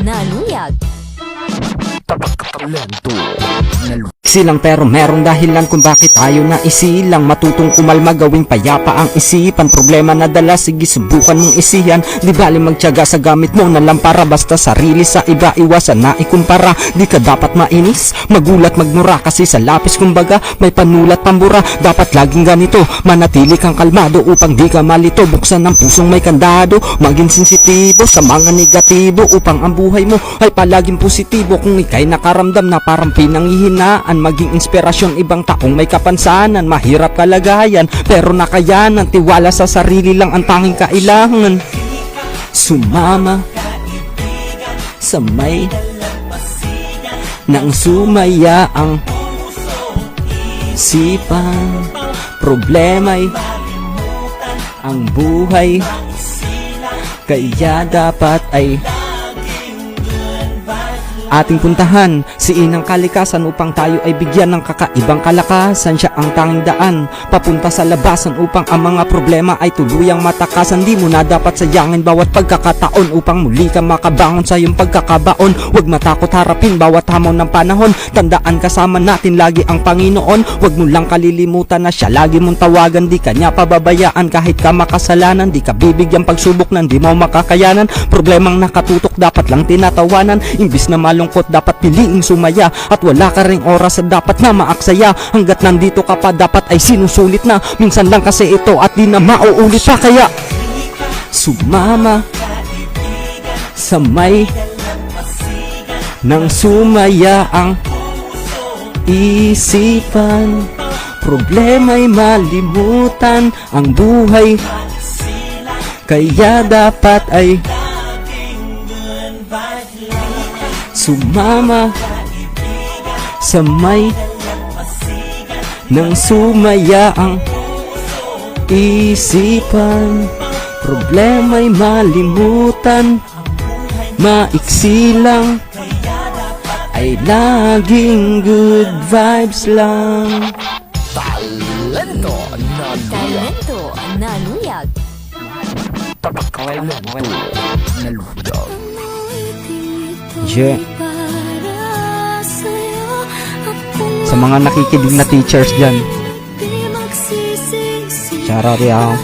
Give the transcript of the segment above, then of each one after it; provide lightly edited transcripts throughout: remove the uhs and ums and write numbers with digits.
Nanuyag. Silang pero merong dahilan kung bakit tayo na isilang. Matutong kumalma, gawing payapa ang isipan. Problema na dala, sige subukan mong isihan. Di bali magtiyaga sa gamit mo na lampara. Basta sarili sa iba, iwasan na ikumpara. Di ka dapat mainis, magulat, magmura. Kasi sa lapis kumbaga, may panulat pambura. Dapat laging ganito, manatili kang kalmado upang di ka malito. Buksan ang pusong may kandado, maging sensitibo sa mga negatibo upang ang buhay mo ay palaging positibo. Kung ika'y nakaramdam na parang pinanghihinaan, maging inspirasyon ibang taong may kapansanan. Mahirap kalagayan pero nakayanan, tiwala sa sarili lang ang tanging kailangan. Sumama sa may nang sumaya ang sipan. Problema'y ang buhay, kaya dapat ay ating puntahan si Inang Kalikasan upang tayo ay bigyan ng kakaibang kalakasan. Siya ang tanging daan papunta sa labasan upang ang mga problema ay tuluyang matakasan. Di mo na dapat sayangin bawat pagkakataon upang muli ka makabangon sa iyong pagkakabaon. Huwag matakot harapin bawat hamon ng panahon. Tandaan kasama natin lagi ang Panginoon. Huwag mo lang kalilimutan na siya lagi mong tawagan. Di ka niya pababayaan kahit ka makasalanan. Di ka bibigyan pagsubok na di mo makakayanan. Problemang nakatutok dapat lang tinatawanan. Imbis na malungkot dapat piliing sumaya. At wala ka ring oras sa dapat na maaksaya. Hanggat nandito ka pa dapat ay sinusulit na. Minsan lang kasi ito at di na mauulit pa. Kaya sumama sa may nang sumaya ang isipan. Problema'y malimutan ang buhay, kaya dapat ay sumama sa may nang sumaya ang isipan. Problema'y malimutan, maiksi lang, ay laging good vibes lang. Talento Nanuyag. Yeah. Sa mga nakikinig na teachers dyan, shout out y'all.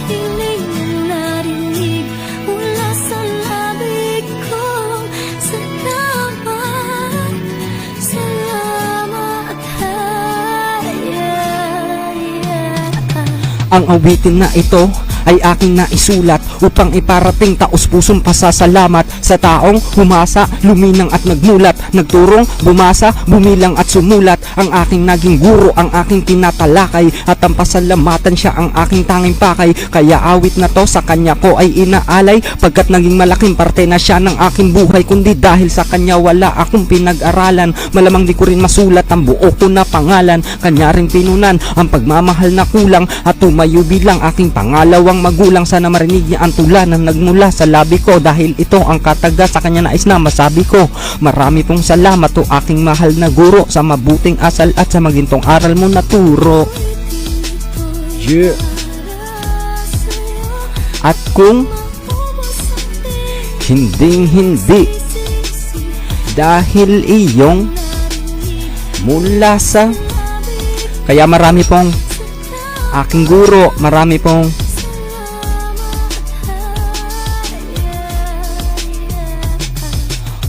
Ang awitin na ito ay aking naisulat upang iparating taos-pusong pasasalamat sa taong humasa, luminang at nagmulat, nagturong, bumasa, bumilang at sumulat. Ang aking naging guro, ang aking tinatalakay, at ang pasalamatan siya ang aking tanging pakay. Kaya awit na to sa kanya ko ay inaalay, pagkat naging malaking parte na siya ng aking buhay. Kundi dahil sa kanya wala akong pinag-aralan, malamang di ko rin masulat ang buo ko na pangalan. Kanya rin pinunan ang pagmamahal na kulang, at tumayo bilang aking pangalawang magulang. Sana marinig niya ang tula na nagmula sa labi ko, dahil ito ang kataga sa kanya nais na masabi ko. Marami pong salamat o aking mahal na guro, sa mabuting asal at sa magintong aral mo naturo. Yeah. At kung hindi dahil iyong mula sa, kaya marami pong aking guro, marami pong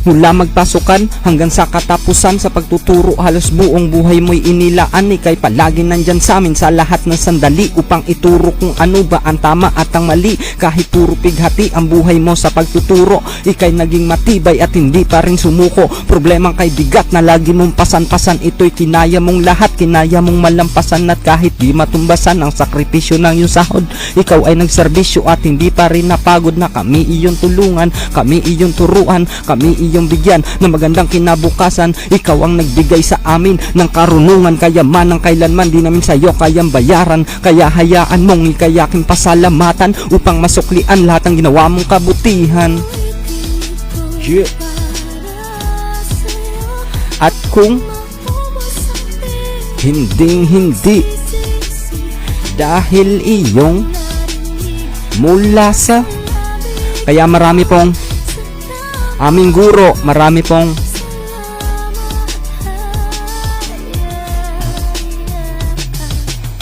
mula magpasukan hanggang sa katapusan sa pagtuturo, halos buong buhay mo'y inilaan. Ika'y palagi nandyan sa amin sa lahat ng sandali upang ituro kung ano ba ang tama at ang mali. Kahit puro pighati ang buhay mo sa pagtuturo, ika'y naging matibay at hindi pa rin sumuko. Problemang kay bigat na lagi mong pasan-pasan, ito'y kinaya mong lahat, kinaya mong malampasan. At kahit di matumbasan ang sakripisyo ng iyong sahod, ikaw ay nagserbisyo at hindi pa rin napagod na kami iyong tulungan, kami iyong turuan, kami iyong bigyan ng magandang kinabukasan. Ikaw ang nagbigay sa amin ng karunungan, kaya man ang kailanman di namin sa iyo kayang bayaran. Kaya hayaan mong ikayaking pasalamatan upang masuklian lahat ng ginawa mong kabutihan. Yeah. At kung hindi dahil iyong mula sa, kaya marami pong aming guro, marami pong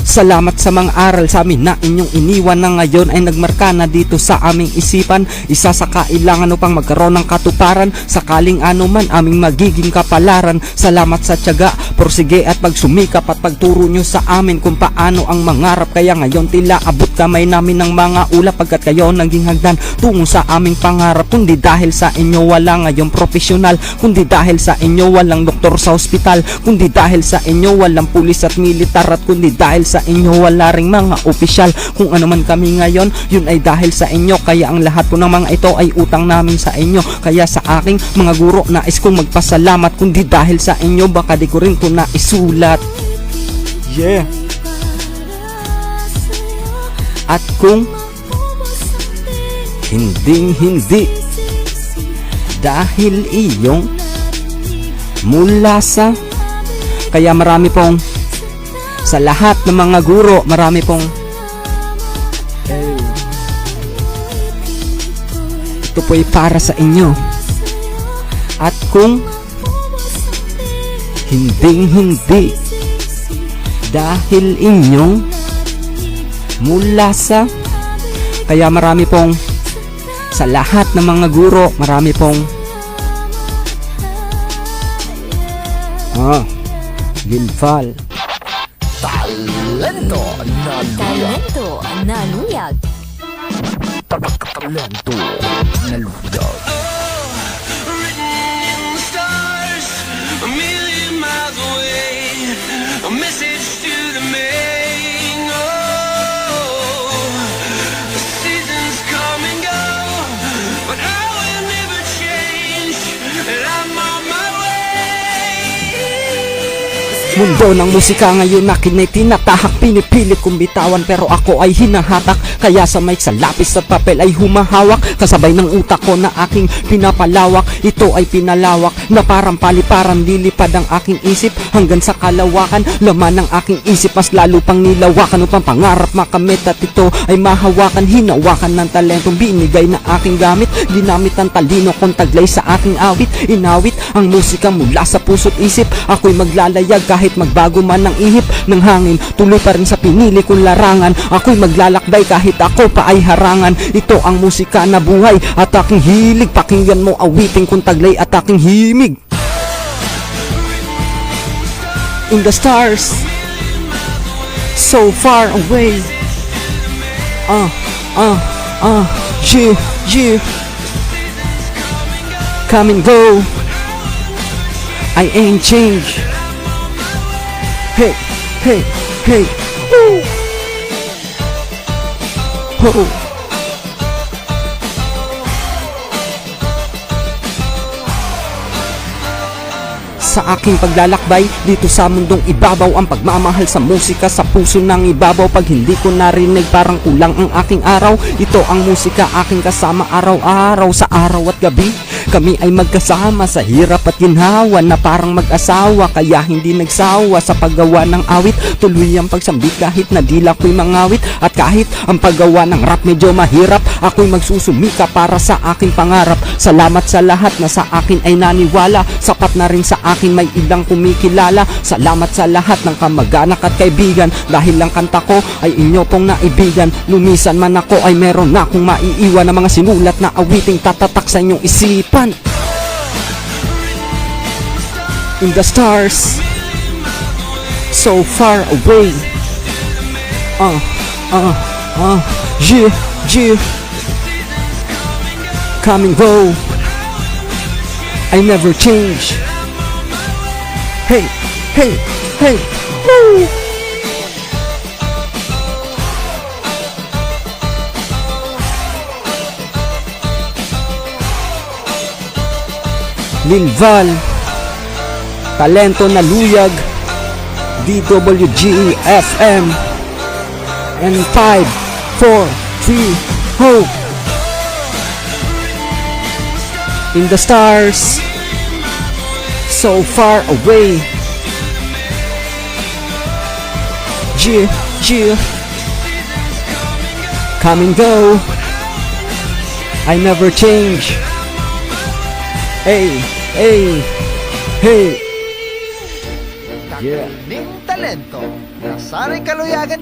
salamat sa mga aral sa amin na inyong iniwan na ngayon ay nagmarka na dito sa aming isipan. Isa sa kailangan upang magkaroon ng katuparan, sakaling ano man aming magiging kapalaran. Salamat sa tiyaga, porsige at pagsumikap at pagturo nyo sa amin kung paano ang mangarap. Kaya ngayon tila abot kamay namin ng mga ulap, pagkat kayo naging hagdan tungo sa aming pangarap. Kundi dahil sa inyo wala ngayong profesional, kundi dahil sa inyo walang doktor sa ospital, kundi dahil sa inyo walang pulis at militar, at kundi dahil sa inyo wala ring mga opisyal. Kung ano man kami ngayon, yun ay dahil sa inyo. Kaya ang lahat po ng mga ito ay utang namin sa inyo. Kaya sa aking mga guro, nais kong magpasalamat. Kundi dahil sa inyo, baka di ko rin ito naisulat. Yeah. At kung hindi dahil iyong mula sa, kaya marami pong sa lahat ng mga guro, marami pong ito po ay para sa inyo. At kung hindi dahil inyong mula sa, kaya marami pong sa lahat ng mga guro, marami pong Lilval. Talento na luyag. Talento na luyag. Mundo ng musika ngayon akin ay tinatahak, pinipilit kong bitawan pero ako ay hinahatak. Kaya sa mic, sa lapis at papel ay humahawak, kasabay ng utak ko na aking pinapalawak. Ito ay pinalawak na parang paliparan, lilipad ang aking isip hanggang sa kalawakan. Laman ng aking isip mas lalo pang nilawakan upang pangarap makamit, at ito ay mahawakan. Hinawakan ng talentong binigay na aking gamit, ginamit ang talino kong taglay sa aking awit. Inawit ang musika mula sa puso't isip, ako'y maglalayag kahit magbago man ang ihip ng hangin. Tuloy pa rin sa pinili kong larangan, ako'y maglalakbay kahit ako pa ay harangan. Ito ang musika na buhay at aking hilig, pakinggan mo awiting kong taglay at aking himig. In the stars, so far away. Yeah. Come and go, I ain't changed. Hey, woo. Ho. Sa aking paglalakbay dito sa mundong ibabaw, ang pagmamahal sa musika sa puso ng ibabaw. Pag hindi ko narinig, parang kulang ang aking araw. Ito ang musika aking kasama araw-araw, sa araw at gabi. Kami ay magkasama sa hirap at ginhawa, na parang mag-asawa. Kaya hindi nagsawa sa paggawa ng awit, tuloy ang pagsambit kahit na dila ko'y mangawit. At kahit ang paggawa ng rap medyo mahirap, ako'y magsusumika para sa aking pangarap. Salamat sa lahat na sa akin ay naniwala, sapat na rin sa akin may ilang kumikilala. Salamat sa lahat ng kamag-anak at kaibigan, dahil lang kanta ko ay inyo pong naibigan. Lumisan man ako ay meron na akong maiiwan na mga sinulat na awiting tatatak sa inyong isipan. In the stars, so far away. Yeah. Come and go, I never change. Hey, woo. Lilval, Talento na Luyag, DWGE-FM, and 5, 4, 3, hope. In the stars, so far away. Yeah. Come and go, I never change. Hey, hey, hey. Kakaning talento na sana'y kaluyagan